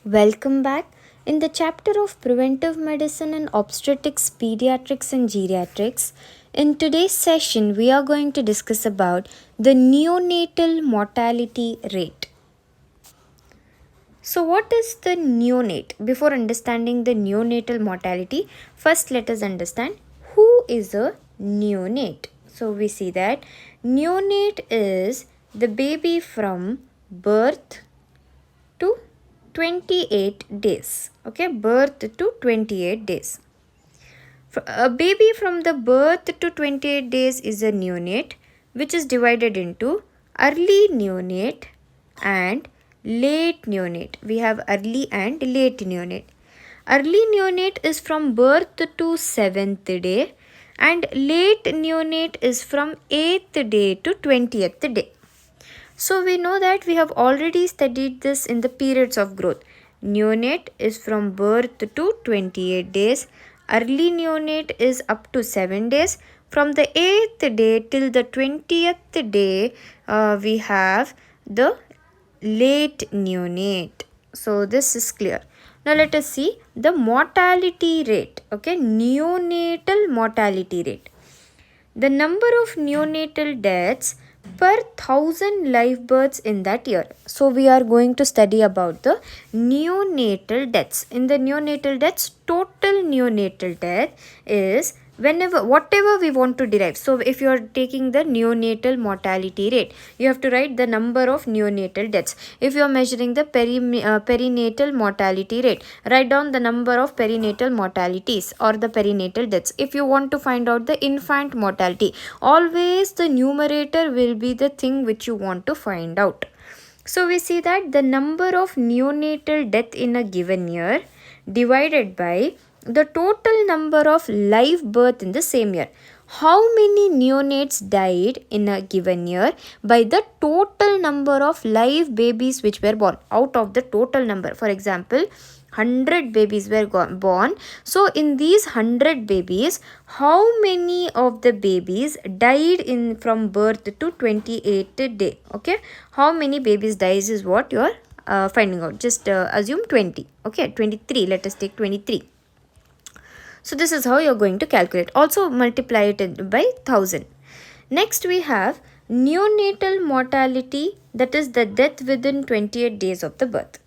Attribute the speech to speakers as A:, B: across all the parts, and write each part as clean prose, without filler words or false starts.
A: Welcome back. In the chapter of preventive medicine and obstetrics, pediatrics and geriatrics, in today's session we are going to discuss about the neonatal mortality rate. So what is the neonate? Before understanding the neonatal mortality, first let us understand who is a neonate. So we see that neonate is the baby from birth to 28 days. Okay, birth to 28 days. A baby from the birth to 28 days is a neonate, which is divided into early neonate and late neonate. We have early and late neonate. Early neonate is from birth to 7th day and late neonate is from 8th day to 20th day. So we know that we have already studied this in the periods of growth. Neonate is from birth to 28 days. Early neonate is up to 7 days. From the 8th day till the 20th day, we have the late neonate. So this is clear. Now let us see the mortality rate. Okay, neonatal mortality rate. The number of neonatal deaths per 1000 live births in that year. So we are going to study about the neonatal deaths. In the neonatal deaths, total neonatal death is whatever we want to derive. So if you are taking the neonatal mortality rate, you have to write the number of neonatal deaths. If you are measuring the perinatal mortality rate, write down the number of perinatal mortalities or the perinatal deaths. If you want to find out the infant mortality, always the numerator will be the thing which you want to find out. So we see that the number of neonatal death in a given year divided by the total number of live birth in the same year. How many neonates died in a given year by the total number of live babies which were born out of the total number. For example, 100 babies were born. So in these 100 babies, how many of the babies died in from birth to 28th day? Okay, how many babies dies is what you are finding out. Just assume 20. Okay, 23. Let us take 23. So this is how you're going to calculate. Also multiply it by 1000. Next we have neonatal mortality, that is the death within 28 days of the birth.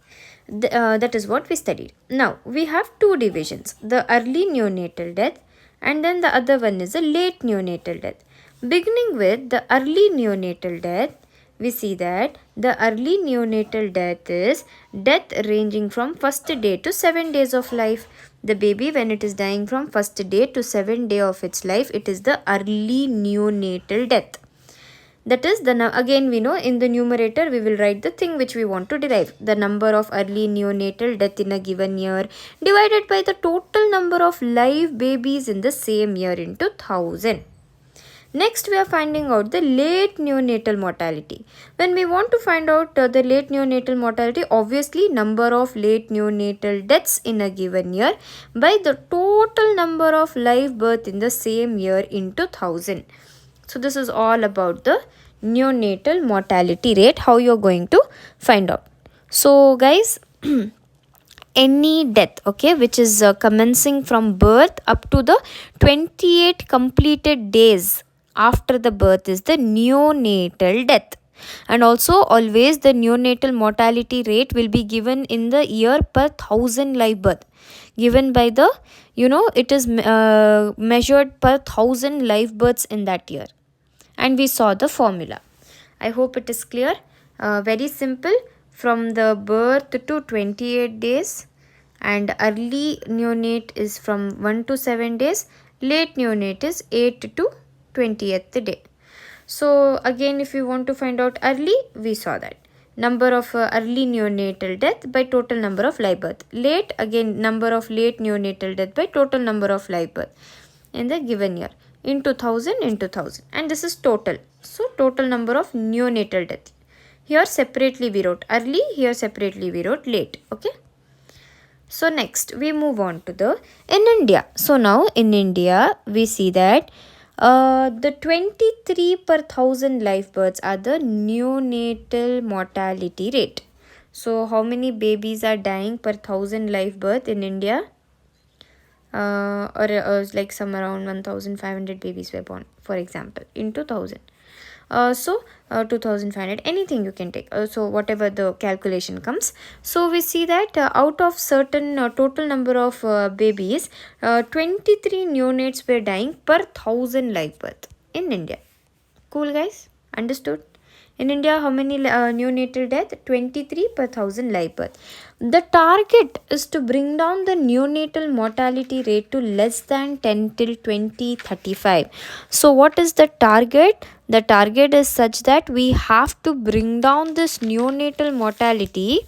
A: That is what we studied. Now we have two divisions, the early neonatal death and then the other one is the late neonatal death. Beginning with the early neonatal death, we see that the early neonatal death is death ranging from first day to 7 days of life. The baby, when it is dying from first day to 7th day of its life, it is the early neonatal death. That is again we know in the numerator we will write the thing which we want to derive. The number of early neonatal death in a given year divided by the total number of live babies in the same year into 1000. Next, we are finding out the late neonatal mortality. When we want to find out the late neonatal mortality, obviously number of late neonatal deaths in a given year by the total number of live birth in the same year into 1000. So this is all about the neonatal mortality rate, how you are going to find out. So guys, any death, okay, which is commencing from birth up to the 28 completed days after the birth is the neonatal death. And also always the neonatal mortality rate will be given in the year per 1000 live birth, given by the it is measured per 1000 live births in that year, and we saw the formula. I hope it is clear. Very simple. From the birth to 28 days, and early neonate is from 1 to 7 days, late neonate is 8 to 20th day. So again, if you want to find out early, we saw that number of early neonatal death by total number of live birth. Late, again number of late neonatal death by total number of live birth in the given year into 1000, and this is total. So total number of neonatal death. Here separately we wrote early, here separately we wrote late. Okay. So next we move on to the in India. So now in India we see that the 23 per 1000 live births are the neonatal mortality rate. So how many babies are dying per 1,000 live birth in India? Or like some around 1,500 babies were born, for example, in 2000. 2,500, anything you can take. So whatever the calculation comes. So we see that out of certain total number of babies, 23 neonates were dying per 1,000 live birth in India. Cool, guys? Understood? In India, how many neonatal death? 23 per 1,000 live birth. The target is to bring down the neonatal mortality rate to less than 10 till 2035. So, what is the target? The target is such that we have to bring down this neonatal mortality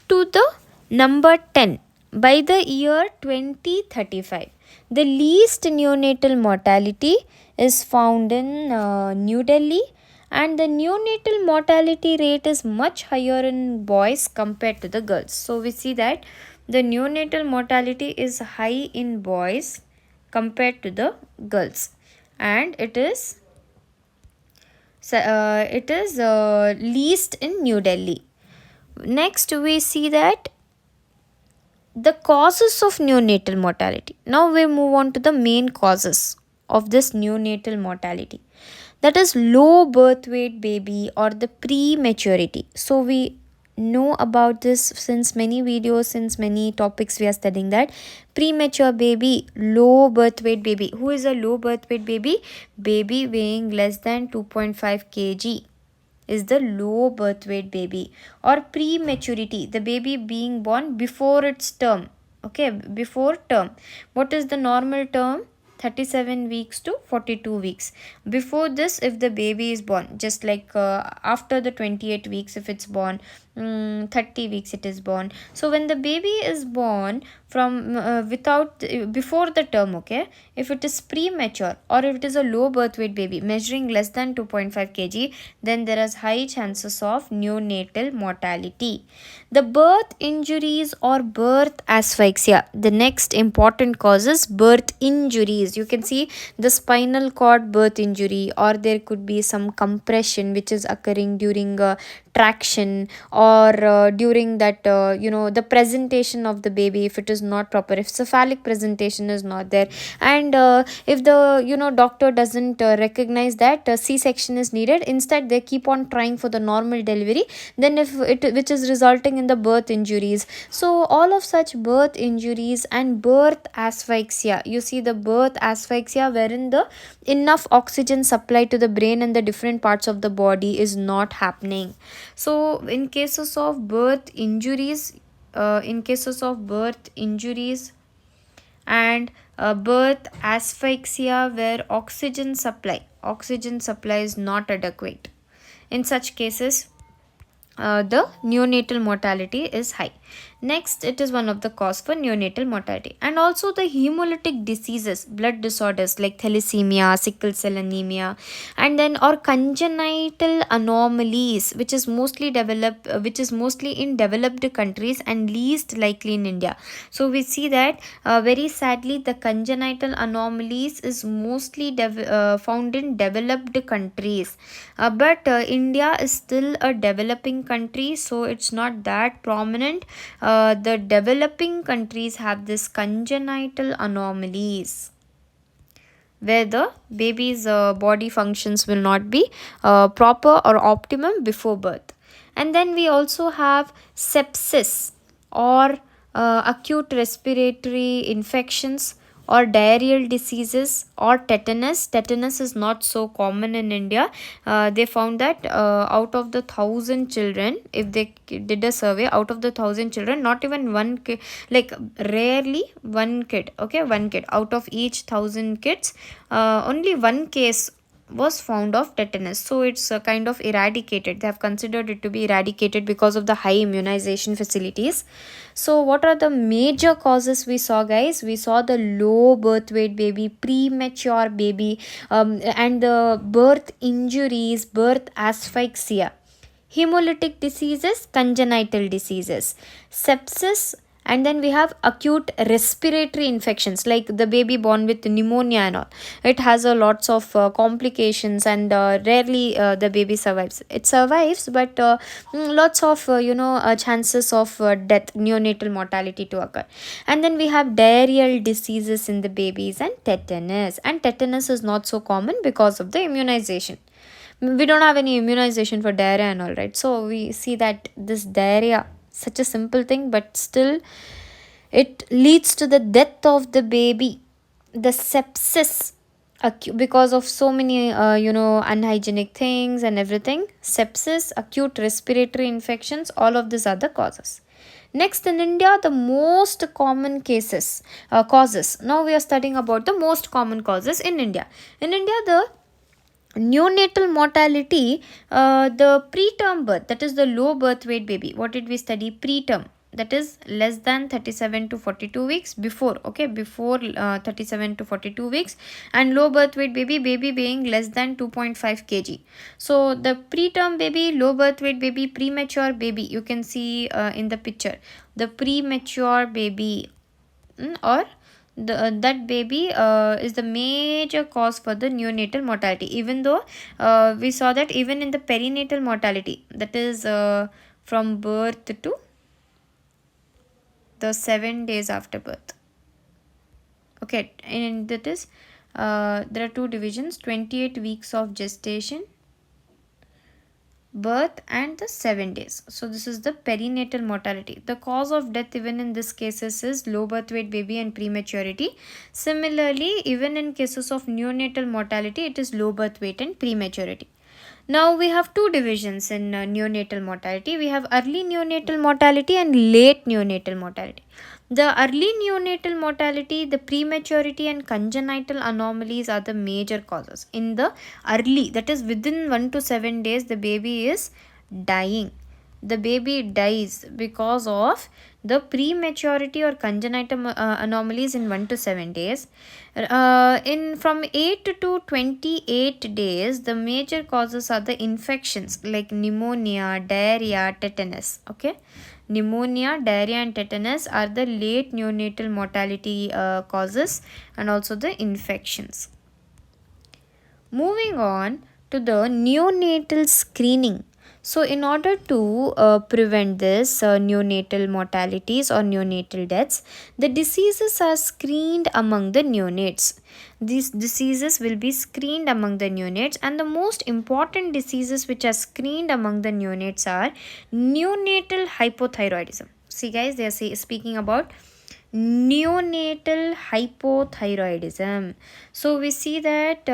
A: to the number 10 by the year 2035. The least neonatal mortality is found in New Delhi, and the neonatal mortality rate is much higher in boys compared to the girls. So we see that the neonatal mortality is high in boys compared to the girls, and it is least in New Delhi. Next, we see that the causes of neonatal mortality. Now we move on to the main causes of this neonatal mortality. That is low birth weight baby or the prematurity. So we know about this since many videos, since many topics we are studying that premature baby, low birth weight baby. Who is a low birth weight baby? Baby weighing less than 2.5 kg is the low birth weight baby. Or prematurity, the baby being born before its term. Okay, before term. What is the normal term? 37 weeks to 42 weeks. Before this, if the baby is born, just like after the 28 weeks, if it's born, 30 weeks it is born. So when the baby is born from without before the term, okay, if it is premature or if it is a low birth weight baby measuring less than 2.5 kg, then there is high chances of neonatal mortality. The birth injuries or birth asphyxia. The next important cause is birth injuries. You can see the spinal cord birth injury, or there could be some compression which is occurring during traction, or during that the presentation of the baby, if it is not proper, if cephalic presentation is not there, and if the doctor doesn't recognize that c-section is needed, instead they keep on trying for the normal delivery, then if it which is resulting in the birth injuries. So all of such birth injuries and birth asphyxia, you see the birth asphyxia wherein the enough oxygen supply to the brain and the different parts of the body is not happening. So in cases of birth injuries, and birth asphyxia where oxygen supply is not adequate, in such cases the neonatal mortality is high. Next, it is one of the cause for neonatal mortality. And also the hemolytic diseases, blood disorders like thalassemia, sickle cell anemia, and then or congenital anomalies, which is mostly in developed countries and least likely in India. So we see that very sadly the congenital anomalies is mostly found in developed countries, but India is still a developing country, so it's not that prominent. The developing countries have this congenital anomalies where the baby's body functions will not be proper or optimum before birth. And then we also have sepsis or acute respiratory infections or diarrheal diseases or tetanus. Tetanus is not so common in India. They found that out of the 1,000 children, if they did a survey, out of the 1,000 children, not even one kid, like rarely one kid, okay, one kid out of each 1,000 kids, only one case was found of tetanus. So it's kind of eradicated. They have considered it to be eradicated because of the high immunization facilities. So what are the major causes we saw, guys? We saw the low birth weight baby, premature baby, and the birth injuries, birth asphyxia, hemolytic diseases, congenital diseases, sepsis, And then we have acute respiratory infections, like the baby born with pneumonia and all. It has a lots of complications, and rarely the baby survives. It survives, but lots of chances of death, neonatal mortality to occur. And then we have diarrheal diseases in the babies, and tetanus. And tetanus is not so common because of the immunization. We don't have any immunization for diarrhea and all, right? So we see that this diarrhea, such a simple thing, but still it leads to the death of the baby. The sepsis, because of so many unhygienic things and everything. Sepsis, acute respiratory infections, all of these are the causes. Next, in India, the most common causes. Now we are studying about the most common causes in India. In India, the neonatal mortality, the preterm birth, that is the low birth weight baby. What did we study? Preterm, that is less than 37 to 42 weeks, before, okay, before 37 to 42 weeks. And low birth weight baby, baby weighing less than 2.5 kg. So the preterm baby, low birth weight baby, premature baby, you can see in the picture, the premature baby, or that baby is the major cause for the neonatal mortality. Even though we saw that even in the perinatal mortality, that is from birth to the 7 days after birth, okay, and that is there are two divisions: 28 weeks of gestation, birth, and the 7 days. So this is the perinatal mortality. The cause of death even in this cases is low birth weight baby and prematurity. Similarly, even in cases of neonatal mortality, it is low birth weight and prematurity. Now we have two divisions in neonatal mortality. We have early neonatal mortality and late neonatal mortality. The early neonatal mortality, the prematurity and congenital anomalies are the major causes. In the early, that is within 1 to 7 days, the baby is dying. The baby dies because of the prematurity or congenital anomalies in 1 to 7 days. In from 8 to 28 days, the major causes are the infections like pneumonia, diarrhea, tetanus. Okay, pneumonia, diarrhea, and tetanus are the late neonatal mortality causes, and also the infections. Moving on to the neonatal screening. So, in order to prevent this neonatal mortalities or neonatal deaths, the diseases are screened among the neonates. These diseases will be screened among the neonates, and the most important diseases which are screened among the neonates are neonatal hypothyroidism. See, guys, they are speaking about neonatal hypothyroidism. So, we see that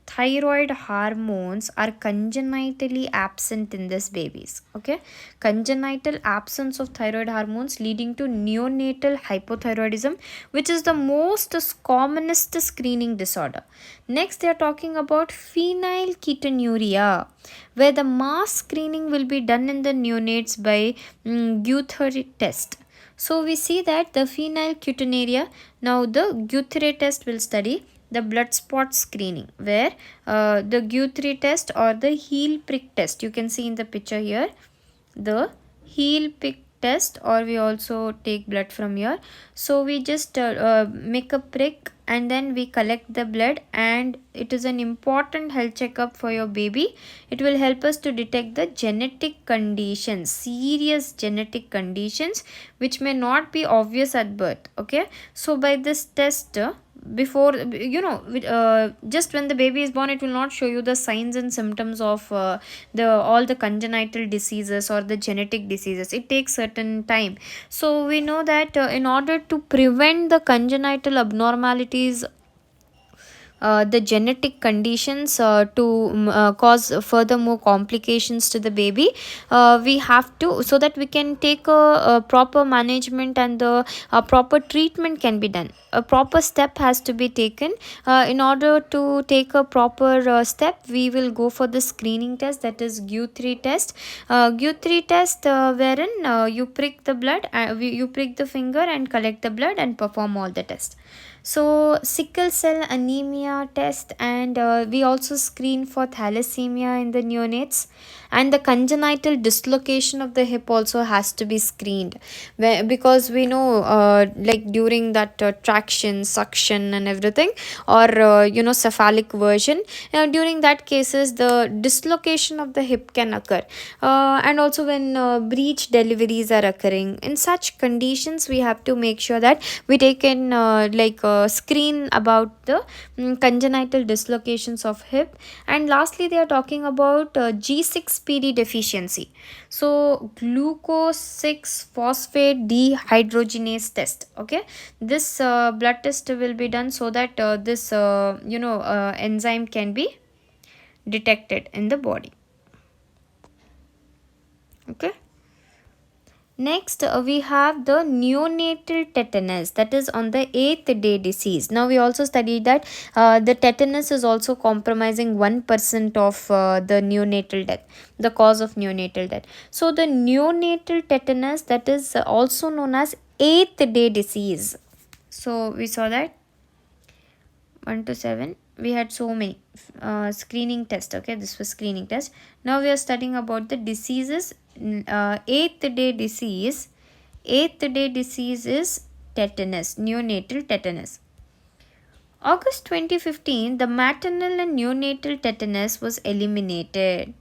A: thyroid hormones are congenitally absent in these babies. Okay, congenital absence of thyroid hormones leading to neonatal hypothyroidism, which is the most commonest screening disorder. Next, they are talking about phenylketonuria, where the mass screening will be done in the neonates by Guthrie test. So we see that the phenylketonuria, now the Guthrie test will study the blood spot screening, where the Guthrie test or the heel prick test, you can see in the picture here, the heel prick test, or we also take blood from here. So we just make a prick, and then we collect the blood, and it is an important health checkup for your baby. It will help us to detect the genetic conditions, serious genetic conditions which may not be obvious at birth. Okay, so by this test, before just when the baby is born, it will not show you the signs and symptoms of the all the congenital diseases or the genetic diseases. It takes certain time. So we know that in order to prevent the congenital abnormalities, the genetic conditions to cause furthermore complications to the baby, we have to, so that we can take a proper management, and the proper treatment can be done. A proper step has to be taken. In order to take a proper step, we will go for the screening test, that is Guthrie test. Guthrie test, wherein you prick the blood, you prick the finger and collect the blood and perform all the tests. So sickle cell anemia test, and we also screen for thalassemia in the neonates. And the congenital dislocation of the hip also has to be screened, because we know like during that traction, suction and everything, or cephalic version, during that cases the dislocation of the hip can occur, and also when breech deliveries are occurring. In such conditions we have to make sure that we take in screen about the congenital dislocations of hip. And lastly they are talking about G6PD deficiency. So glucose 6 phosphate dehydrogenase test. Okay, this blood test will be done so that this enzyme can be detected in the body. Okay. Next, we have the neonatal tetanus, that is on the 8th day disease. Now, we also studied that the tetanus is also compromising 1% of the neonatal death, the cause of neonatal death. So, the neonatal tetanus, that is also known as 8th day disease. So, we saw that 1 to 7 we had so many screening test. Okay, this was screening test. Now we are studying about the diseases. Eighth day disease is tetanus, neonatal tetanus. August 2015, the maternal and neonatal tetanus was eliminated.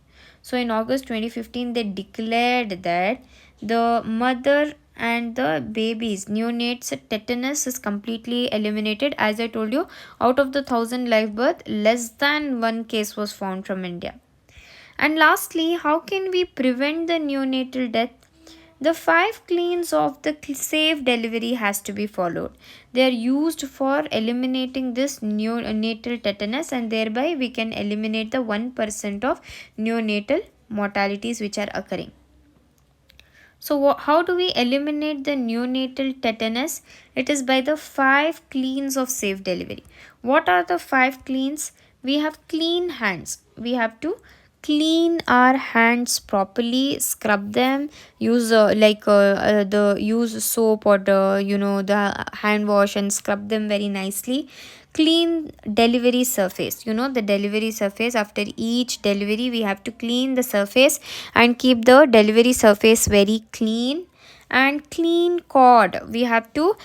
A: So in August 2015, they declared that the mother and the babies neonates tetanus is completely eliminated. As I told you, out of the 1,000 live birth, less than one case was found from India. And lastly, how can we prevent the neonatal death? The 5 cleans of the safe delivery has to be followed. They are used for eliminating this neonatal tetanus, and thereby we can eliminate the 1% of neonatal mortalities which are occurring. So how do we eliminate the neonatal tetanus? It is by the 5 cleans of safe delivery. What are the 5 cleans? We have clean hands. We have to clean our hands properly, scrub them, use use soap or the hand wash and scrub them very nicely. Clean delivery surface, the delivery surface. After each delivery we have to clean the surface and keep the delivery surface very clean. And clean cord, we have to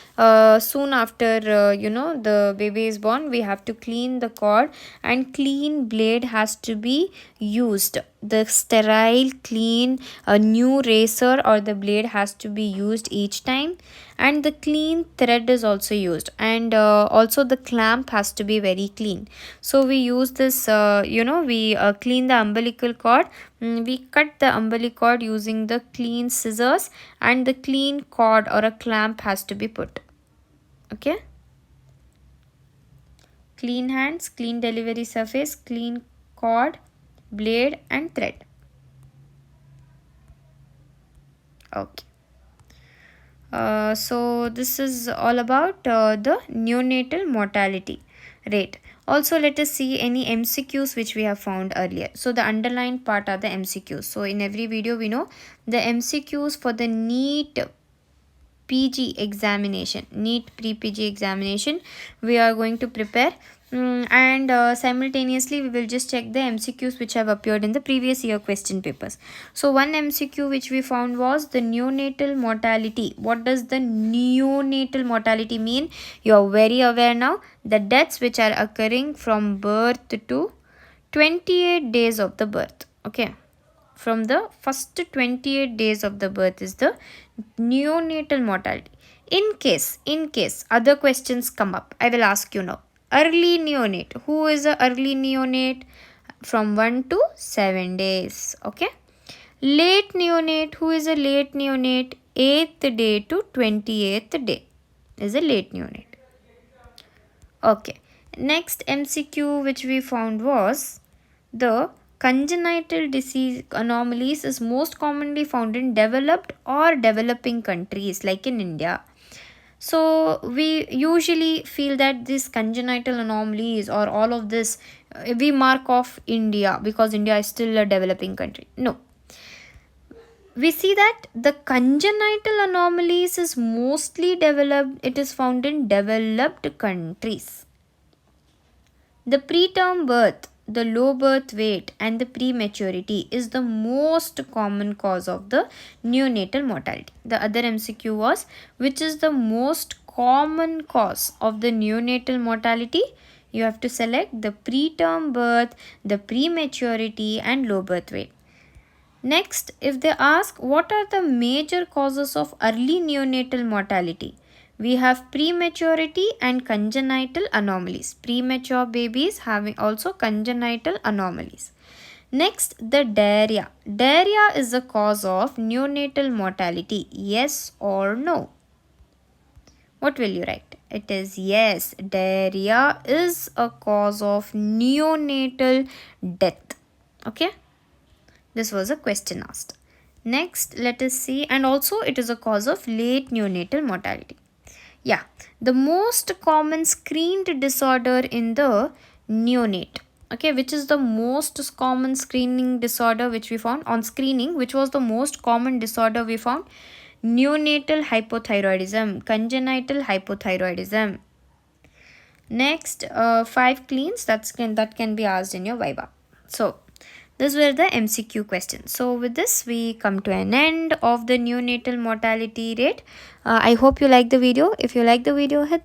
A: soon after the baby is born, we have to clean the cord. And clean blade has to be used. The sterile clean new razor or the blade has to be used each time. And the clean thread is also used. And also the clamp has to be very clean. So we use this we clean the umbilical cord. We cut the umbilical cord using the clean scissors, and the clean cord or a clamp has to be put. Okay, clean hands, clean delivery surface, clean cord, blade and thread. Okay. So this is all about the neonatal mortality rate. Also, let us see any MCQs which we have found earlier. So the underlined part are the MCQs. So in every video we know the MCQs for the NEET PG examination, NEET pre-PG examination we are going to prepare. And simultaneously we will just check the MCQs which have appeared in the previous year question papers. So one MCQ which we found was the neonatal mortality. What does the neonatal mortality mean? You are very aware now. The deaths which are occurring from birth to 28 days of the birth. Okay, from the first 28 days of the birth is the neonatal mortality. In case other questions come up, I will ask you now. Early neonate, who is a early neonate? From 1 to 7 days. Okay, late neonate, who is a late neonate? 8th day to 28th day is a late neonate. Okay, next MCQ which we found was the congenital disease anomalies is most commonly found in developed or developing countries like in India. So we usually feel that this congenital anomalies or all of this we mark off India because India is still a developing country. No, we see that the congenital anomalies is mostly developed, it is found in developed countries. The preterm birth, the low birth weight and the prematurity is the most common cause of the neonatal mortality. The other MCQ was, which is the most common cause of the neonatal mortality? You have to select the preterm birth, the prematurity and low birth weight. Next, if they ask what are the major causes of early neonatal mortality, we have prematurity and congenital anomalies. Premature babies having also congenital anomalies. Next, the diarrhea. Diarrhea is the cause of neonatal mortality. Yes or no? What will you write? It is yes. Diarrhea is a cause of neonatal death. Okay. This was a question asked. Next, let us see, and also it is a cause of late neonatal mortality. Yeah, the most common screened disorder in the neonate. Okay, which is the most common screening disorder which we found on screening? Which was the most common disorder we found? Neonatal hypothyroidism, congenital hypothyroidism. Next, 5 cleans that can be asked in your viva. So these were the MCQ questions. So with this, we come to an end of the neonatal mortality rate. I hope you like the video. If you like the video, hit the